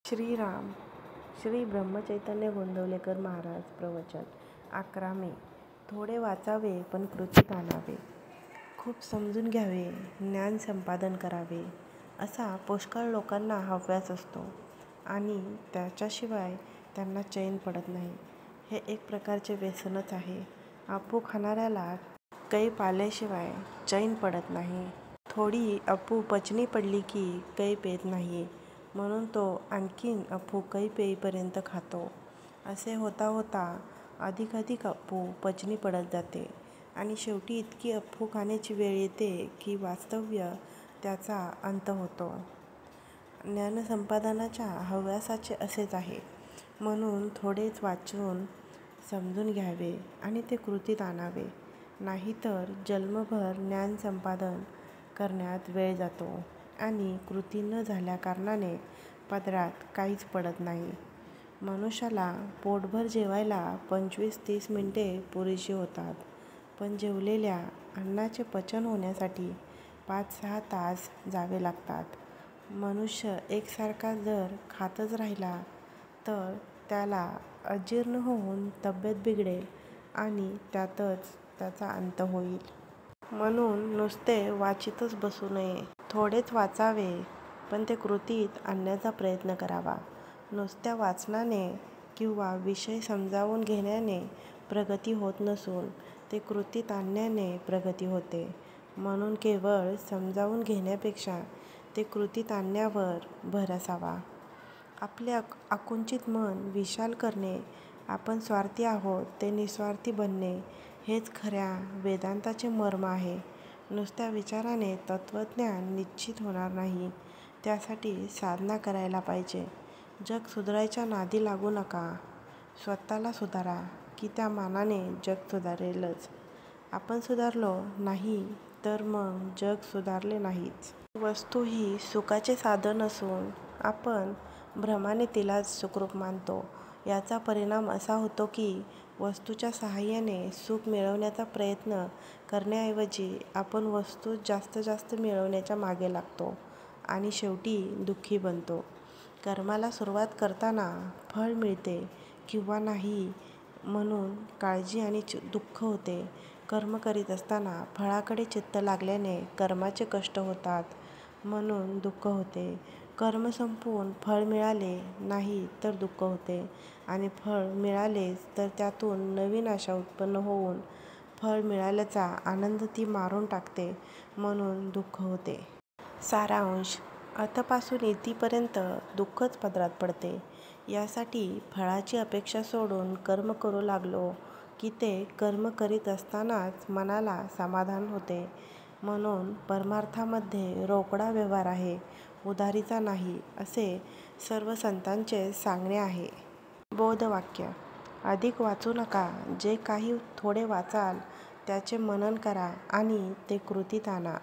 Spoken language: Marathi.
श्रीराम श्री ब्रह्मचैतन्य गोंदवलेकर महाराज प्रवचन 11 मे. थोडे वाचावे पण कृतीत आणावे. खूप समजून घ्यावे, ज्ञान संपादन करावे असा पुष्कळ लोकांना हव्यास असतो आणि त्याच्याशिवाय त्यांना चैन पडत नाही. हे एक प्रकारचे व्यसनच आहे. अप्पू खाणाऱ्याला कैप आल्याशिवाय चैन पडत नाही. थोडी अप्पू पचनी पडली की कैप येत नाही, म्हणून तो आणखीन अप्पू कैप येईपर्यंत खातो. असे होता होता अधिकाधिक अप्पू पचनी पडत जाते आणि शेवटी इतकी अप्पू खाण्याची वेळ येते की वास्तव्य त्याचा अंत होतो. ज्ञानसंपादनाच्या हव्यासाचे असेच आहे. म्हणून थोडेच वाचून समजून घ्यावे आणि ते कृतीत आणावे. नाहीतर जन्मभर ज्ञानसंपादन करण्यात वेळ जातो आणि कृती न झाल्याकारणाने पदरात काहीच पडत नाही. मनुष्याला पोटभर जेवायला 25-30 मिनिटे पुरेशी होतात, पण जेवलेल्या अन्नाचे पचन होण्यासाठी 5-6 तास जावे लागतात. मनुष्य एकसारखा जर खातच राहिला तर त्याला अजीर्ण होऊन तब्येत बिघडेल आणि त्यातच त्याचा अंत होईल. म्हणून नुसते वाचीतच बसू नये. थोडेच वाचावे पण ते कृतीत आणण्याचा प्रयत्न करावा. नुसत्या वाचनाने किंवा विषय समजावून घेण्याने प्रगती होत नसून ते कृतीत आणण्याने प्रगती होते. म्हणून केवळ समजावून घेण्यापेक्षा ते कृतीत आणण्यावर भर असावा. आपले आकुंचित मन विशाल करणे, आपण स्वार्थी आहोत ते निस्वार्थी बनणे हेच खऱ्या वेदांताचे मर्म आहे. नुसत्या विचाराने तत्त्वज्ञान निश्चित होणार नाही. त्यासाठी साधना करायला पाहिजे. जग सुधारायच्या नादी लागू नका. स्वतःला सुधारा की त्या मानाने जग सुधारेलच. आपण सुधारलो नाही तर मग जग सुधारले नाहीच. वस्तू ही सुखाचे साधन असून आपण भ्रमाने तिलाच सुखरूप मानतो. याचा परिणाम असा होतो की वस्तूच्या साहाय्याने सुख मिळवण्याचा प्रयत्न करण्याऐवजी आपण वस्तू जास्त मिळवण्याच्या मागे लागतो आणि शेवटी दुःखी बनतो. कर्माला सुरुवात करताना फळ मिळते किंवा नाही म्हणून काळजी आणि दुःख होते. कर्म करीत असताना फळाकडे चित्त लागल्याने कर्माचे कष्ट होतात म्हणून दुःख होते. कर्म संपवून फळ मिळाले नाही तर दुःख होते आणि फळ मिळालेच तर त्यातून नवीन आशा उत्पन्न होऊन फळ मिळाल्याचा आनंद ती मारून टाकते म्हणून दुःख होते. सारांश: अथपासून इथपर्यंत दुःखच पदरात पडते. यासाठी फळाची अपेक्षा सोडून कर्म करू लागलो की ते कर्म करीत असतानाच मनाला समाधान होते. म्हणून परमार्थामध्ये रोकडा व्यवहार आहे, उधारीचा नाही असे सर्व संतांचे सांगणे आहे. बोधवाक्य: अधिक वाचू नका. जे काही थोडे वाचाल त्याचे मनन करा आणि ते कृतीत आणा.